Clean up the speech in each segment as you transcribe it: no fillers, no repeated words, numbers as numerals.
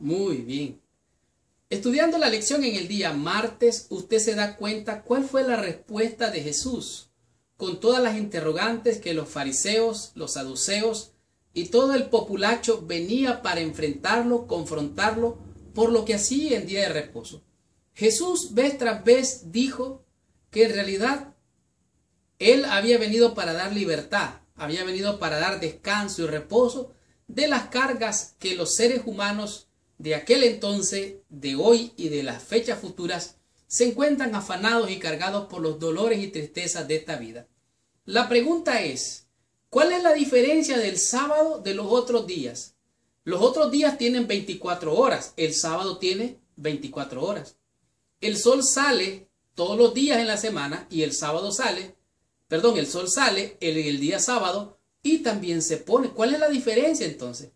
Muy bien. Estudiando la lección en el día martes, usted se da cuenta cuál fue la respuesta de Jesús con todas las interrogantes que los fariseos, los saduceos y todo el populacho venía para enfrentarlo, confrontarlo por lo que hacía en día de reposo. Jesús vez tras vez dijo que en realidad Él había venido para dar libertad, había venido para dar descanso y reposo de las cargas que los seres humanos de aquel entonces, de hoy y de las fechas futuras se encuentran afanados y cargados por los dolores y tristezas de esta vida. La pregunta es, ¿cuál es la diferencia del sábado de los otros días? Los otros días tienen 24 horas, el sábado tiene 24 horas. El sol sale todos los días en la semana y el sábado sale, el sol sale el día sábado y también se pone. ¿Cuál es la diferencia entonces?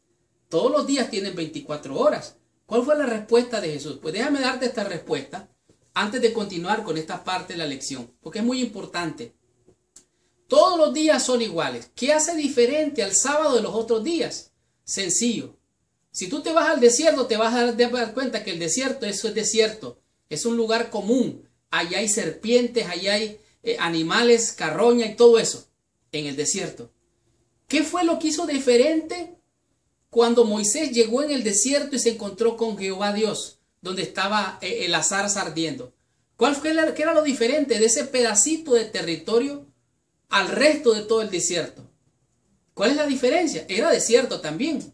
Todos los días tienen 24 horas. ¿Cuál fue la respuesta de Jesús? Pues déjame darte esta respuesta antes de continuar con esta parte de la lección, porque es muy importante. Todos los días son iguales. ¿Qué hace diferente al sábado de los otros días? Sencillo. Si tú te vas al desierto, te vas a dar cuenta que el desierto, eso es desierto. Es un lugar común. Allá hay serpientes, allá hay animales, carroña y todo eso en el desierto. ¿Qué fue lo que hizo diferente cuando Moisés llegó en el desierto y se encontró con Jehová Dios, donde estaba la zarza ardiendo? ¿Qué era lo diferente de ese pedacito de territorio al resto de todo el desierto? ¿Cuál es la diferencia? Era desierto también.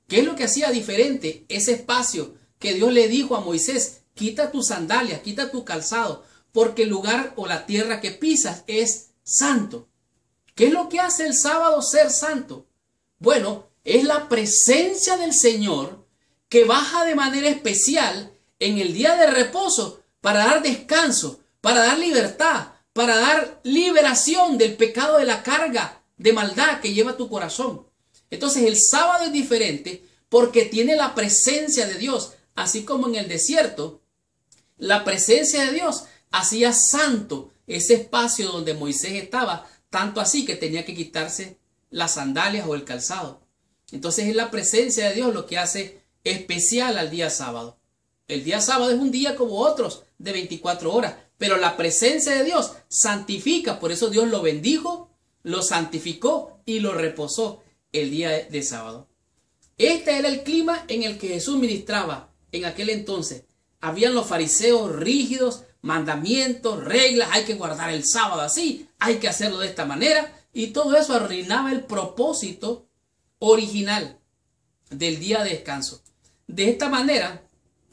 ¿Qué es lo que hacía diferente ese espacio que Dios le dijo a Moisés? Quita tus sandalias, quita tu calzado, porque el lugar o la tierra que pisas es santo. ¿Qué es lo que hace el sábado ser santo? Bueno, es la presencia del Señor que baja de manera especial en el día de reposo para dar descanso, para dar libertad, para dar liberación del pecado, de la carga de maldad que lleva tu corazón. Entonces el sábado es diferente porque tiene la presencia de Dios, así como en el desierto la presencia de Dios hacía santo ese espacio donde Moisés estaba, tanto así que tenía que quitarse las sandalias o el calzado. Entonces es la presencia de Dios lo que hace especial al día sábado. El día sábado es un día como otros de 24 horas, pero la presencia de Dios santifica, por eso Dios lo bendijo, lo santificó y lo reposó el día de sábado. Este era el clima en el que Jesús ministraba en aquel entonces. Habían los fariseos rígidos, mandamientos, reglas, hay que guardar el sábado así, hay que hacerlo de esta manera, y todo eso arruinaba el propósito original del día de descanso. De esta manera,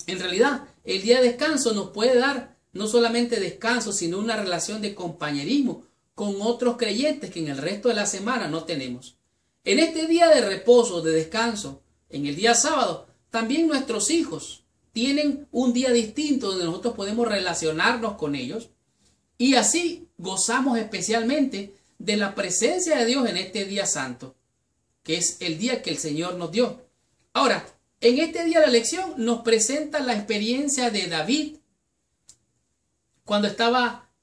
en realidad, el día de descanso nos puede dar no solamente descanso, sino una relación de compañerismo con otros creyentes que en el resto de la semana no tenemos. En este día de reposo, de descanso, en el día sábado, también nuestros hijos tienen un día distinto donde nosotros podemos relacionarnos con ellos y así gozamos especialmente de la presencia de Dios en este día santo, que es el día que el Señor nos dio. Ahora, en este día de la lección nos presenta la experiencia de David cuando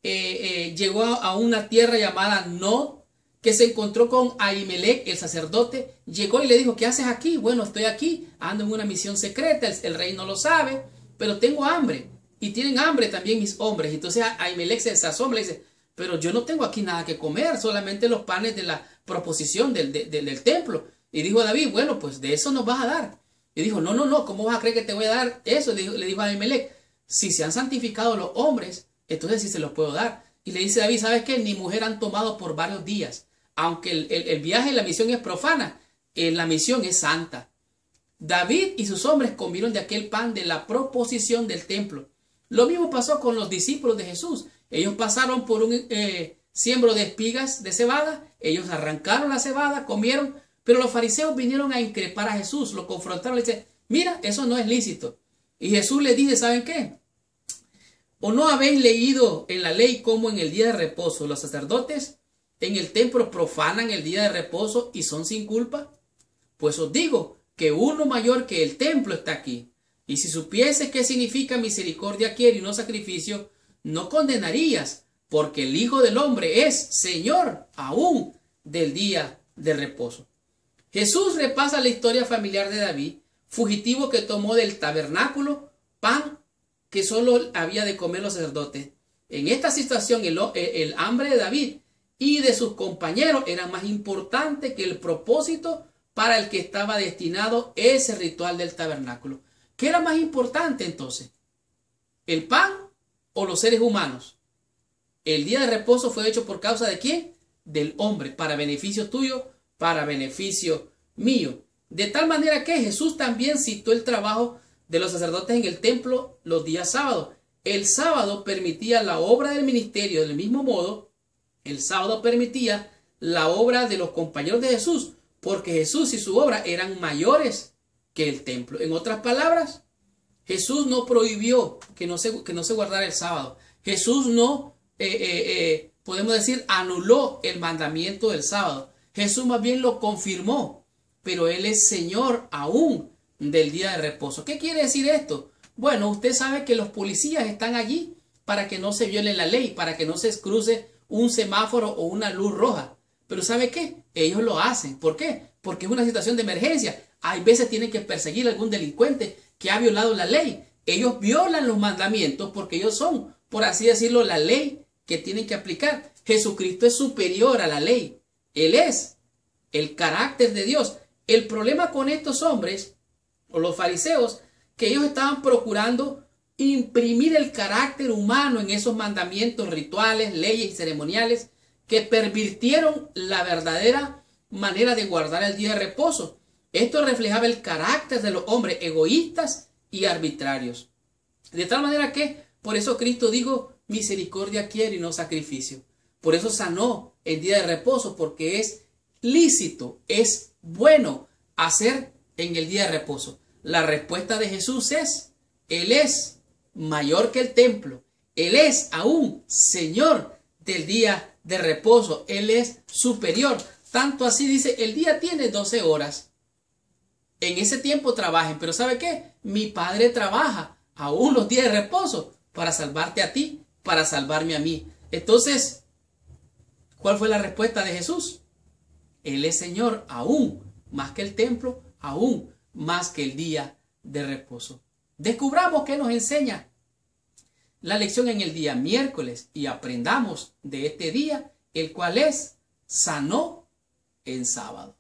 llegó a una tierra llamada Nod, que se encontró con Ahimelech, el sacerdote. Llegó y le dijo, ¿qué haces aquí? Bueno, estoy aquí, ando en una misión secreta, el rey no lo sabe, pero tengo hambre, y tienen hambre también mis hombres. Entonces Ahimelech se asombra y dice, pero yo no tengo aquí nada que comer, solamente los panes de la proposición del templo. Y dijo David, bueno, pues de eso nos vas a dar. Y dijo, no, ¿cómo vas a creer que te voy a dar eso? Le dijo a Ahimelech, si se han santificado los hombres, entonces sí se los puedo dar. Y le dice David, ¿sabes qué? Ni mujer han tomado por varios días. Aunque el viaje, la misión es profana, la misión es santa. David y sus hombres comieron de aquel pan de la proposición del templo. Lo mismo pasó con los discípulos de Jesús. Ellos pasaron por un siembro de espigas de cebada, ellos arrancaron la cebada, comieron, pero los fariseos vinieron a increpar a Jesús, lo confrontaron, le dicen, mira, eso no es lícito. Y Jesús les dice, ¿saben qué? ¿O no habéis leído en la ley cómo en el día de reposo los sacerdotes en el templo profanan el día de reposo y son sin culpa? Pues os digo que uno mayor que el templo está aquí. Y si supieses qué significa misericordia quiere y no sacrificio, no condenarías, porque el Hijo del Hombre es Señor aún del día de reposo. Jesús repasa la historia familiar de David fugitivo que tomó del tabernáculo pan que solo había de comer los sacerdotes. En esta situación el hambre de David y de sus compañeros era más importante que el propósito para el que estaba destinado ese ritual del tabernáculo. ¿Qué era más importante entonces? ¿El pan o los seres humanos? El día de reposo fue hecho por causa de ¿quién? Del hombre, para beneficio tuyo, para beneficio mío. De tal manera que Jesús también citó el trabajo de los sacerdotes en el templo los días sábados. El sábado permitía la obra del ministerio. Del mismo modo, el sábado permitía la obra de los compañeros de Jesús, porque Jesús y su obra eran mayores que el templo. En otras palabras, Jesús no prohibió que no se guardara el sábado. Jesús no, podemos decir, anuló el mandamiento del sábado. Jesús más bien lo confirmó, pero Él es Señor aún del día de reposo. ¿Qué quiere decir esto? Bueno, usted sabe que los policías están allí para que no se viole la ley, para que no se cruce un semáforo o una luz roja. Pero ¿sabe qué? Ellos lo hacen. ¿Por qué? Porque es una situación de emergencia. Hay veces tienen que perseguir a algún delincuente que ha violado la ley. Ellos violan los mandamientos porque ellos son, por así decirlo, la ley que tienen que aplicar. Jesucristo es superior a la ley. Él es el carácter de Dios. El problema con estos hombres, o los fariseos, que ellos estaban procurando imprimir el carácter humano en esos mandamientos, rituales, leyes y ceremoniales que pervirtieron la verdadera manera de guardar el día de reposo. Esto reflejaba el carácter de los hombres egoístas y arbitrarios. De tal manera que, por eso Cristo dijo, misericordia quiero y no sacrificio. Por eso sanó el día de reposo, porque es lícito, es bueno hacer en el día de reposo. La respuesta de Jesús es, Él es mayor que el templo. Él es aún Señor del día de reposo. Él es superior. Tanto así dice, el día tiene 12 horas. En ese tiempo trabajen. Pero ¿sabe qué? Mi Padre trabaja aún los días de reposo para salvarte a ti, para salvarme a mí. Entonces, ¿cuál fue la respuesta de Jesús? Él es Señor aún más que el templo, aún más que el día de reposo. Descubramos qué nos enseña la lección en el día miércoles y aprendamos de este día, el cual es sanó en sábado.